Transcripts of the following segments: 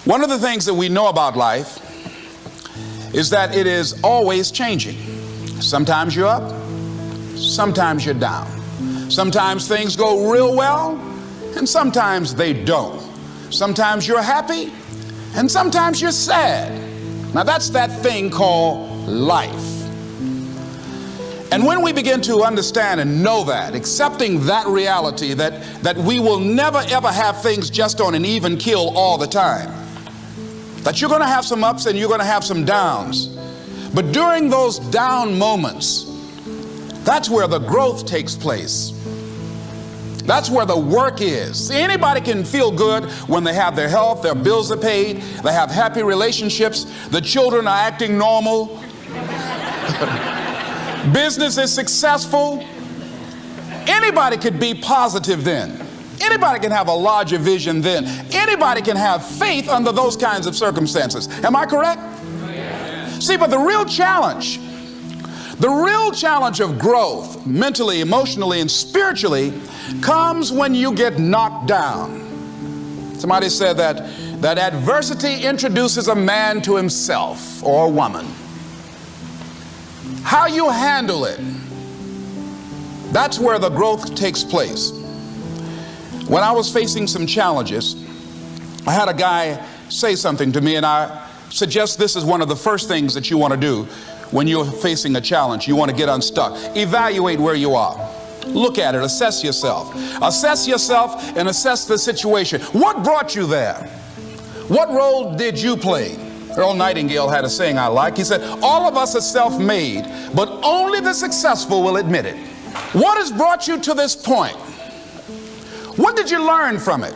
One of the things that we know about life is that it is always changing. Sometimes you're up, sometimes you're down. Sometimes things go real well, and sometimes they don't. Sometimes you're happy, and sometimes you're sad. Now that's that thing called life. And when we begin to understand and know that, accepting that reality that we will never ever have things just on an even keel all the time, that you're going to have some ups and you're going to have some downs, but during those down moments, that's where the growth takes place. That's where the work is. See, anybody can feel good when they have their health, their bills are paid, they have happy relationships, the children are acting normal, business is successful. Anybody could be positive then. Anybody can have a larger vision then. Anybody can have faith under those kinds of circumstances. Am I correct? Yes. See, but the real challenge of growth, mentally, emotionally, and spiritually, comes when you get knocked down. Somebody said that adversity introduces a man to himself or a woman. How you handle it, that's where the growth takes place. When I was facing some challenges, I had a guy say something to me, and I suggest this is one of the first things that you want to do when you're facing a challenge. You want to get unstuck. Evaluate where you are. Look at it. Assess yourself. Assess yourself and assess the situation. What brought you there? What role did you play? Earl Nightingale had a saying I like. He said, all of us are self-made, but only the successful will admit it. What has brought you to this point? What did you learn from it?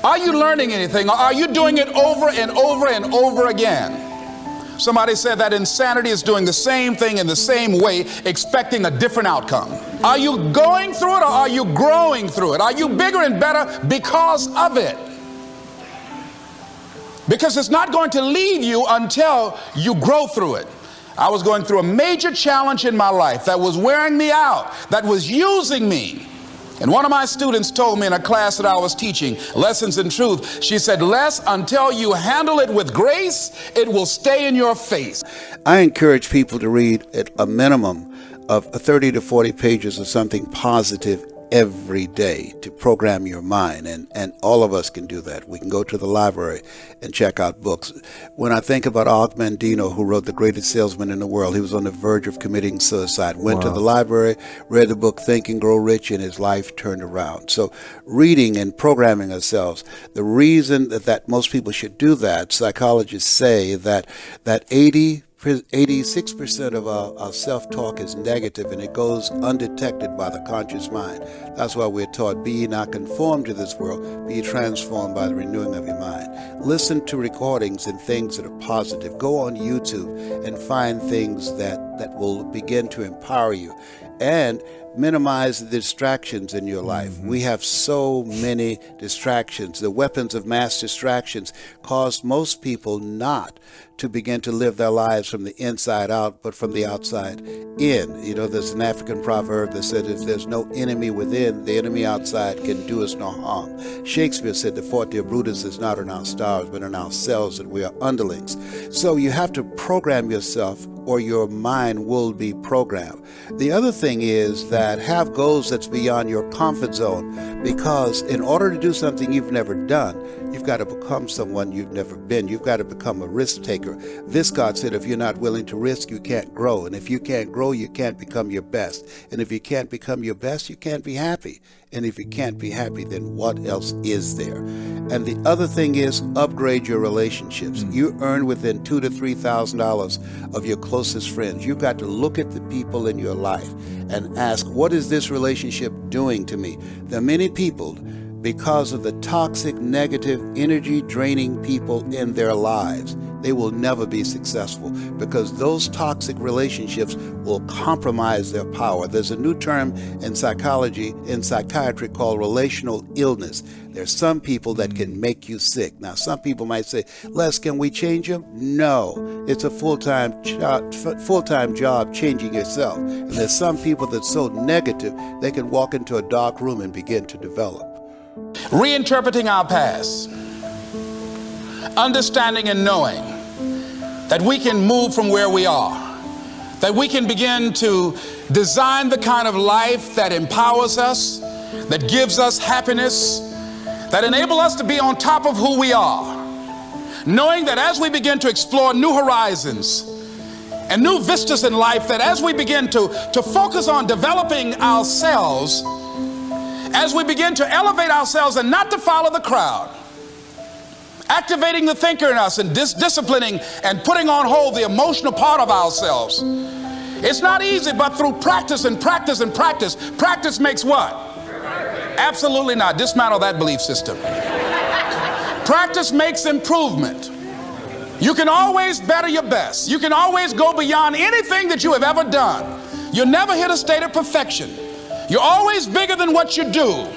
Are you learning anything? Or are you doing it over and over and over again? Somebody said that insanity is doing the same thing in the same way, expecting a different outcome. Are you going through it, or are you growing through it? Are you bigger and better because of it? Because it's not going to leave you until you grow through it. I was going through a major challenge in my life that was wearing me out, that was using me. And one of my students told me in a class that I was teaching, Lessons in Truth, she said, Les, until you handle it with grace, it will stay in your face. I encourage people to read at a minimum of 30 to 40 pages of something positive every day to program your mind, and all of us can do that. We can go to the library and check out books. When I think about Og Mandino, who wrote The Greatest Salesman in the World, he was on the verge of committing suicide, went to the library, read the book Think and Grow Rich, and his life turned around. So reading and programming ourselves, the reason that most people should do that, psychologists say that 86% of our self-talk is negative, and it goes undetected by the conscious mind. That's why we're taught, be ye not conformed to this world, be ye transformed by the renewing of your mind. Listen to recordings and things that are positive. Go on YouTube and find things that will begin to empower you. And minimize the distractions in your life. We have so many distractions. The weapons of mass distractions cause most people not to begin to live their lives from the inside out, but from the outside in. You know, there's an African proverb that said, if there's no enemy within, the enemy outside can do us no harm. Shakespeare said, the forte of Brutus is not in our stars, but in ourselves, that we are underlings. So you have to program yourself, or your mind will be programmed. The other thing is that have goals that's beyond your comfort zone, because in order to do something you've never done, you've got to become someone you've never been. You've got to become a risk taker. Viscott said, if you're not willing to risk, you can't grow. And if you can't grow, you can't become your best. And if you can't become your best, you can't be happy. And if you can't be happy, then what else is there? And the other thing is, upgrade your relationships. You earn within $2,000 to $3,000 of your closest friends. You've got to look at the people in your life and ask, what is this relationship doing to me? There are many people, because of the toxic, negative, energy-draining people in their lives, they will never be successful, because those toxic relationships will compromise their power. There's a new term in psychology, in psychiatry, called relational illness. There's some people that can make you sick. Now, some people might say, Les, can we change them? No. It's a full-time job changing yourself. And there's some people that's so negative, they can walk into a dark room and begin to develop. Reinterpreting our past. understanding and knowing that we can move from where we are, that we can begin to design the kind of life that empowers us, that gives us happiness, that enable us to be on top of who we are, knowing that as we begin to explore new horizons and new vistas in life, that as we begin to focus on developing ourselves, as we begin to elevate ourselves and not to follow the crowd, activating the thinker in us and disciplining and putting on hold the emotional part of ourselves. It's not easy, but through practice and practice and practice, practice makes what? Absolutely not. Dismantle that belief system. Practice makes improvement. You can always better your best. You can always go beyond anything that you have ever done. You'll never hit a state of perfection. You're always bigger than what you do.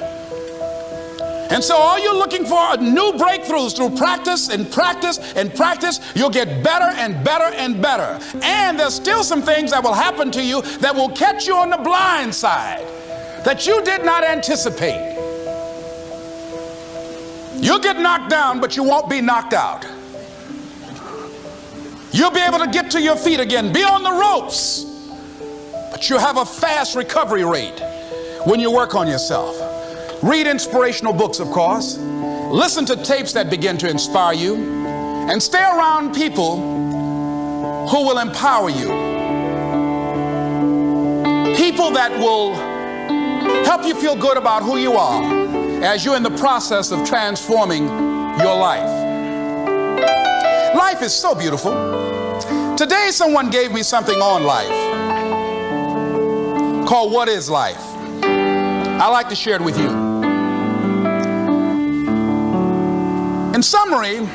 And so all you're looking for are new breakthroughs through practice and practice and practice. You'll get better and better and better. And there's still some things that will happen to you that will catch you on the blind side that you did not anticipate. You'll get knocked down, but you won't be knocked out. You'll be able to get to your feet again, be on the ropes, but you'll have a fast recovery rate when you work on yourself. Read inspirational books, of course. Listen to tapes that begin to inspire you, and stay around people who will empower you. People that will help you feel good about who you are as you're in the process of transforming your life. Life is so beautiful. Today someone gave me something on life called What is Life? I'd like to share it with you. In summary,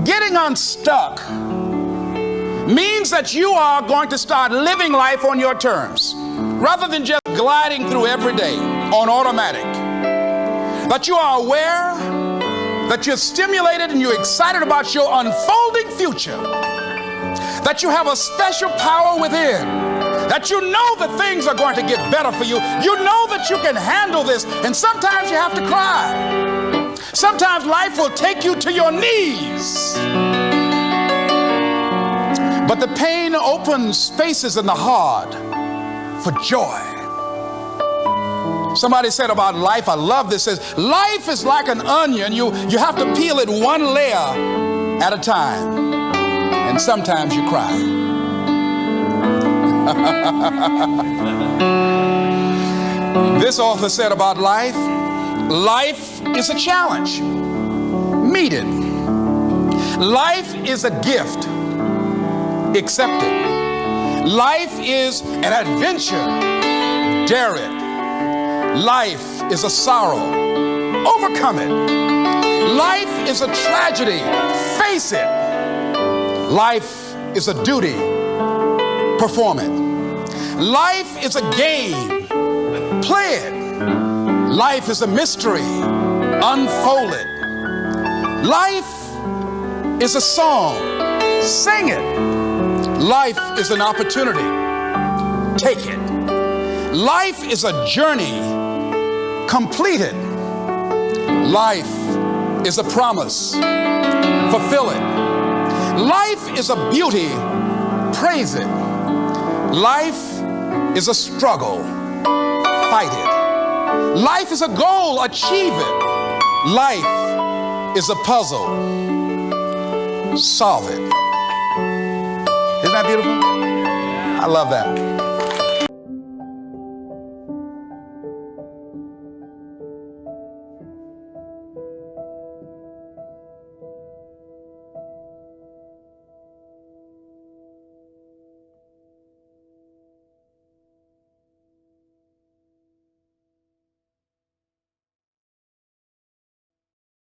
getting unstuck means that you are going to start living life on your terms rather than just gliding through every day on automatic. That you are aware, that you're stimulated and you're excited about your unfolding future, that you have a special power within, that you know that things are going to get better for you. You know that you can handle this, and sometimes you have to cry. Sometimes life will take you to your knees. But the pain opens spaces in the heart for joy. Somebody said about life, I love this, says life is like an onion. You have to peel it one layer at a time. And sometimes you cry. This author said about life, life is a challenge. Meet it. Life is a gift. Accept it. Life is an adventure. Dare it. Life is a sorrow. Overcome it. Life is a tragedy. Face it. Life is a duty. Perform it. Life is a game. Play it. Life is a mystery. Unfold it. Life is a song. Sing it. Life is an opportunity. Take it. Life is a journey. Complete it. Life is a promise. Fulfill it. Life is a beauty. Praise it. Life is a struggle. Fight it. Life is a goal. Achieve it. Life is a puzzle. Solve it. Isn't that beautiful? I love that.